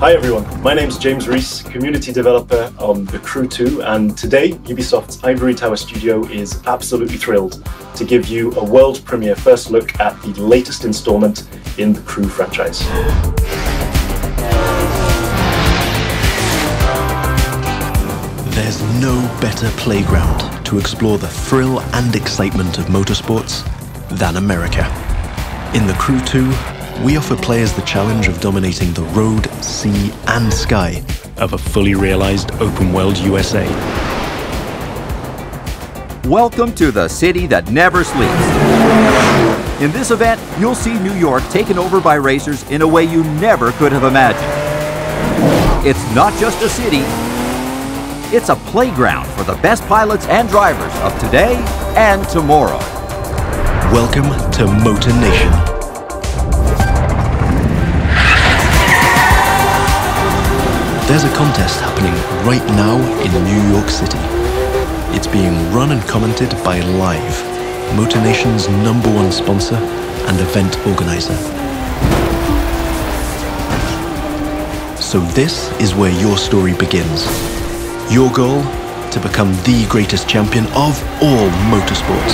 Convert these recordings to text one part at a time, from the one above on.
Hi everyone, my name's James Rees, community developer on The Crew 2, and today Ubisoft's Ivory Tower studio is absolutely thrilled to give you a world premiere first look at the latest installment in the Crew franchise. There's no better playground to explore the thrill and excitement of motorsports than America. In The Crew 2, we offer players the challenge of dominating the road, sea, and sky of a fully realized open-world USA. Welcome to the city that never sleeps. In this event, you'll see New York taken over by racers in a way you never could have imagined. It's not just a city, it's a playground for the best pilots and drivers of today and tomorrow. Welcome to Motornation. There's a contest happening right now in New York City. It's being run and commented by Live, Motornation's #1 sponsor and event organizer. So this is where your story begins. Your goal? To become the greatest champion of all motorsports.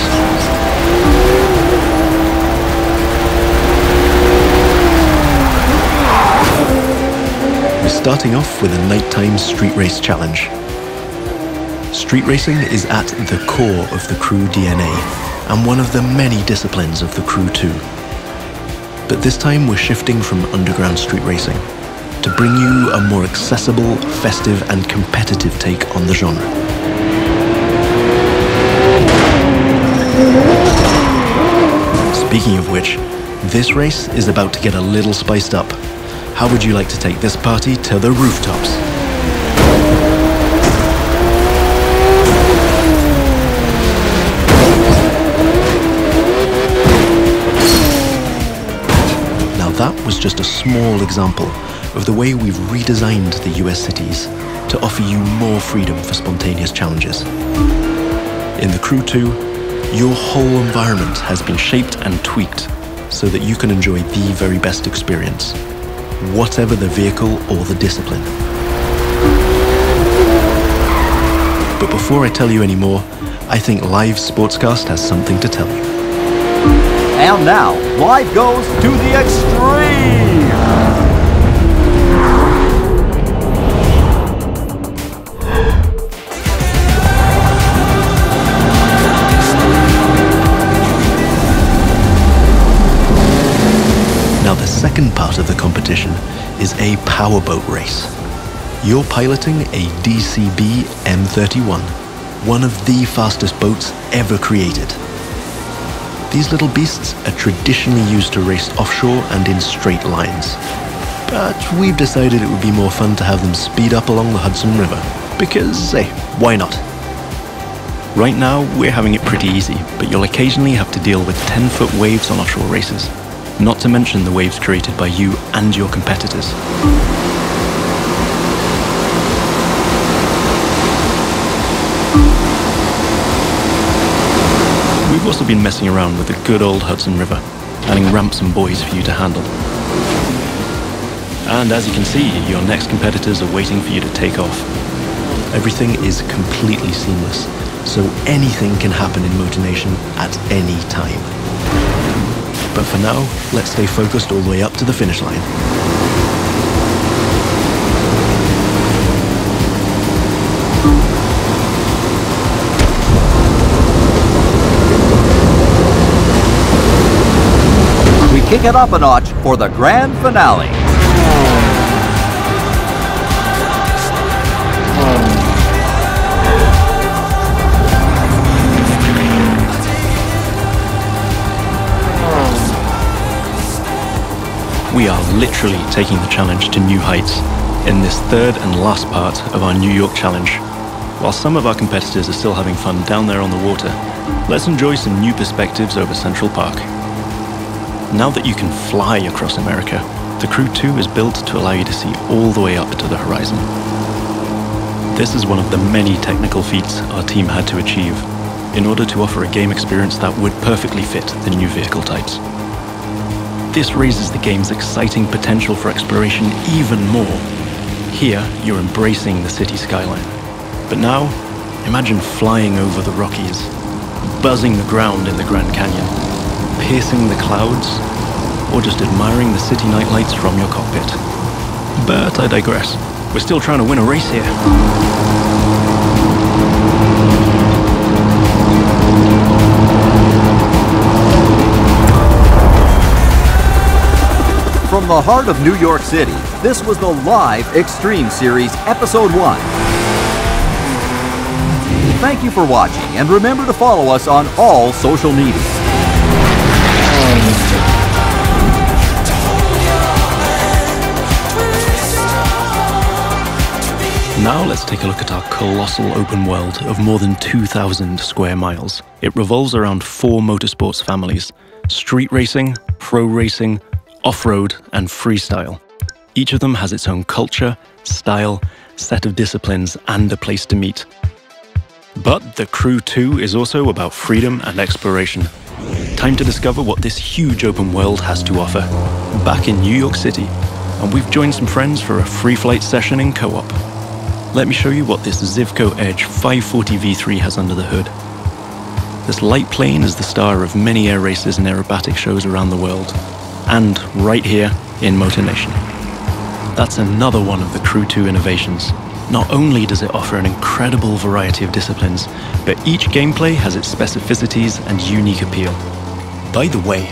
Starting off with a nighttime street race challenge. Street racing is at the core of the Crew DNA and one of the many disciplines of the Crew 2. But this time we're shifting from underground street racing to bring you a more accessible, festive and competitive take on the genre. Speaking of which, this race is about to get a little spiced up. How would you like to take this party to the rooftops? Now that was just a small example of the way we've redesigned the US cities to offer you more freedom for spontaneous challenges. In the Crew 2, your whole environment has been shaped and tweaked so that you can enjoy the very best experience, whatever the vehicle or the discipline. But before I tell you any more, I think Live Sportscast has something to tell you. And now, Live goes to the extreme! Now the second part of the competition is a powerboat race. You're piloting a DCB M31, one of the fastest boats ever created. These little beasts are traditionally used to race offshore and in straight lines. But we've decided it would be more fun to have them speed up along the Hudson River, because, hey, why not? Right now, we're having it pretty easy, but you'll occasionally have to deal with 10-foot waves on offshore races. Not to mention the waves created by you and your competitors. We've also been messing around with the good old Hudson River, adding ramps and buoys for you to handle. And as you can see, your next competitors are waiting for you to take off. Everything is completely seamless, so anything can happen in Motornation at any time. But for now, let's stay focused all the way up to the finish line. We kick it up a notch for the grand finale. We are literally taking the challenge to new heights in this third and last part of our New York challenge. While some of our competitors are still having fun down there on the water, let's enjoy some new perspectives over Central Park. Now that you can fly across America, the Crew 2 is built to allow you to see all the way up to the horizon. This is one of the many technical feats our team had to achieve in order to offer a game experience that would perfectly fit the new vehicle types. This raises the game's exciting potential for exploration even more Here, you're embracing the city skyline. But now, imagine flying over the Rockies, buzzing the ground in the Grand Canyon, piercing the clouds, or just admiring the city nightlights from your cockpit. But I digress. We're still trying to win a race here. From the heart of New York City, this was the live Extreme Series Episode 1. Thank you for watching, and remember to follow us on all social media. Now let's take a look at our colossal open world of more than 2,000 square miles. It revolves around 4 motorsports families: street racing, pro racing, off-road, and freestyle. Each of them has its own culture, style, set of disciplines, and a place to meet. But the Crew 2 is also about freedom and exploration. Time to discover what this huge open world has to offer. Back in New York City, and we've joined some friends for a free flight session in co-op. Let me show you what this Zivco Edge 540 V3 has under the hood. This light plane is the star of many air races and aerobatic shows around the world, and right here in Motornation. That's another one of the Crew 2 innovations. Not only does it offer an incredible variety of disciplines, but each gameplay has its specificities and unique appeal. By the way,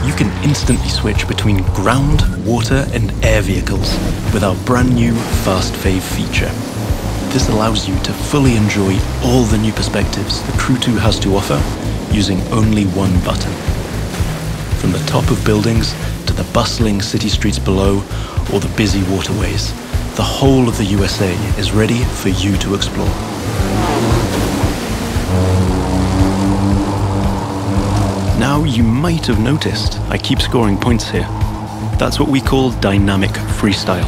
you can instantly switch between ground, water, and air vehicles with our brand new Fast Fave feature. This allows you to fully enjoy all the new perspectives the Crew 2 has to offer using only one button. From the top of buildings to the bustling city streets below or the busy waterways, the whole of the USA is ready for you to explore. Now you might have noticed I keep scoring points here. That's what we call dynamic freestyle.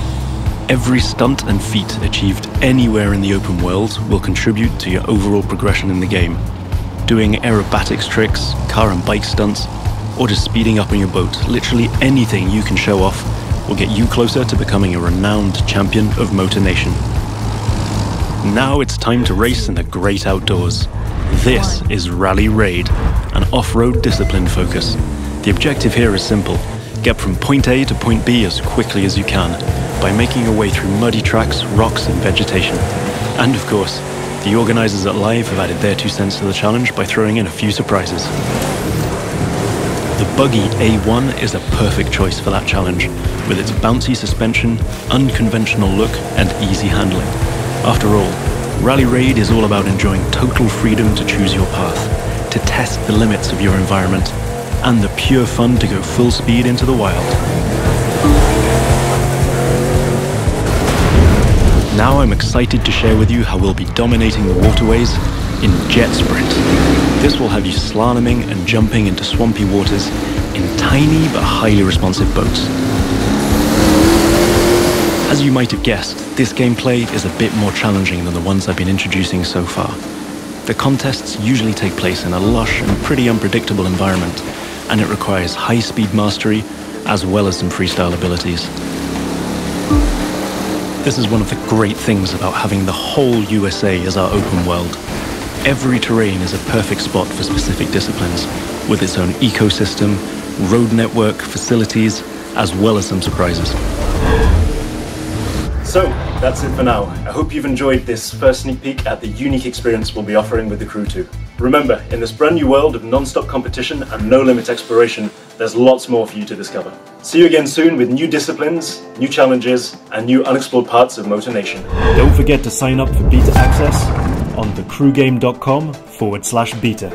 Every stunt and feat achieved anywhere in the open world will contribute to your overall progression in the game. Doing aerobatics tricks, car and bike stunts, or just speeding up on your boat, literally anything you can show off will get you closer to becoming a renowned champion of Motornation. Now it's time to race in the great outdoors. This is Rally Raid, an off-road discipline focus. The objective here is simple: get from point A to point B as quickly as you can by making your way through muddy tracks, rocks, and vegetation. And of course, the organizers at Live have added their 2 cents to the challenge by throwing in a few surprises. The buggy A1 is a perfect choice for that challenge, with its bouncy suspension, unconventional look, and easy handling. After all, Rally Raid is all about enjoying total freedom to choose your path, to test the limits of your environment, and the pure fun to go full speed into the wild. Now I'm excited to share with you how we'll be dominating the waterways in Jet Sprint. This will have you slaloming and jumping into swampy waters in tiny but highly responsive boats. As you might have guessed, this gameplay is a bit more challenging than the ones I've been introducing so far. The contests usually take place in a lush and pretty unpredictable environment, and it requires high-speed mastery as well as some freestyle abilities. This is one of the great things about having the whole USA as our open world. Every terrain is a perfect spot for specific disciplines, with its own ecosystem, road network, facilities, as well as some surprises. So, that's it for now. I hope you've enjoyed this first sneak peek at the unique experience we'll be offering with the Crew 2. Remember, in this brand new world of non-stop competition and no-limit exploration, there's lots more for you to discover. See you again soon with new disciplines, new challenges, and new unexplored parts of Motornation. Don't forget to sign up for beta access on thecrewgame.com/beta.